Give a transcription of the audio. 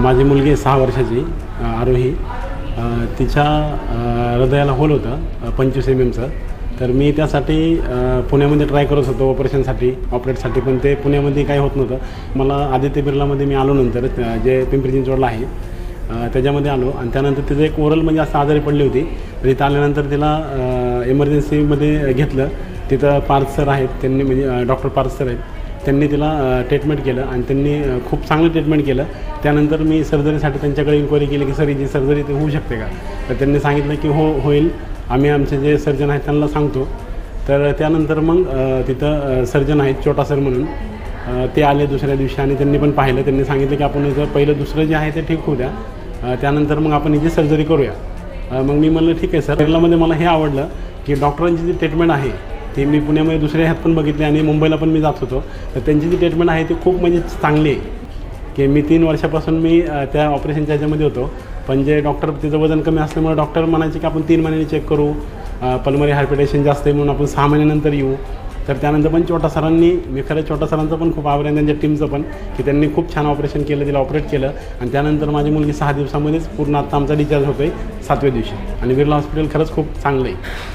माझी मुलगी 6 वर्षाची आरोही. तिच्या हृदयाला होल होतं 25 mmचं. तर मी त्यासाठी पुण्यामध्ये ट्राय करत होतो ऑपरेटसाठी, पण ते पुण्यामध्ये काही होत नव्हतं. मला आदित्य बिर्लामध्ये मी आलो नंतर, जे पिंपरी चिंचवडला आहे त्याच्यामध्ये आलो. आणि त्यानंतर तिचं एक ओरल म्हणजे असं आजारी पडली होती. तर इथं आल्यानंतर तिला इमर्जन्सीमध्ये घेतलं. तिथं पार्थ सर आहेत, त्यांनी म्हणजे डॉक्टर पार्थ सर आहेत, त्यांनी तिला ट्रीटमेंट केलं आणि त्यांनी खूप चांगलं ट्रीटमेंट केलं. त्यानंतर मी सर्जरीसाठी त्यांच्याकडे इन्क्वायरी केली की सर, ही सर्जरी ते होऊ शकते का? तर त्यांनी सांगितलं की होईल, आम्ही आमचे जे सर्जन आहेत त्यांना सांगतो. तर त्यानंतर मग तिथं सर्जन आहेत छोटा सर म्हणून, ते आले दुसऱ्या दिवशी आणि त्यांनी पण पाहिलं. त्यांनी सांगितलं की आपण इथं पहिलं दुसरं जे आहे ते ठीक होऊ द्या, त्यानंतर मग आपण हिची सर्जरी करूया. मग मी म्हणलं ठीक आहे सर. बिर्लामध्ये मला हे आवडलं की डॉक्टरांची जी ट्रीटमेंट आहे ती मी पुण्यामध्ये दुसऱ्या ह्यात पण बघितली आणि मुंबईला पण मी जात होतो. तर त्यांची जी ट्रीटमेंट आहे ती खूप म्हणजे चांगली आहे. की मी 3 वर्षापासून मी त्या ऑपरेशनच्या ह्याच्यामध्ये होतो. पण जे डॉक्टर, तिचं वजन कमी असल्यामुळे डॉक्टर म्हणायचे की आपण 3 महिन्यांनी चेक करू, पल्मरी हायपरटेन्शन जास्त आहे म्हणून आपण 6 महिन्यानंतर येऊ. तर त्यानंतर पण छोटा सरांनी, मी खरं छोटा सरांचं पण खूप आभार आहे त्यांच्या टीमचं पण, की त्यांनी खूप छान ऑपरेशन केलं, तिला ऑपरेट केलं. आणि त्यानंतर माझी मुलगी 6 दिवसामध्येच पूर्ण आत्ता आमचा डिस्चार्ज होतो आहे 7व्या दिवशी. आणि बिर्ला हॉस्पिटल खरंच खूप चांगलं आहे.